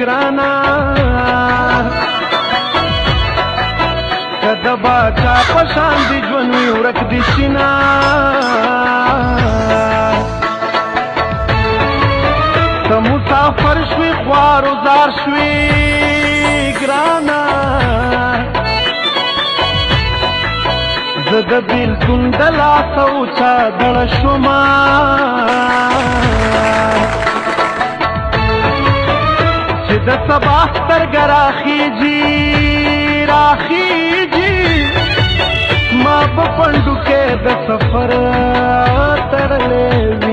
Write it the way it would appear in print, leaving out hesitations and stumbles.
ګرانا کده باچا پشان دی ژوند وي ورک دي سینا ته مسافر شوي خوار و زار شوي ګرانا زه د بېلتون د لاسه اوچا دړه شومه چې د سبا سترګه راخیږي ما په پنډو کې د سفر تړلې وي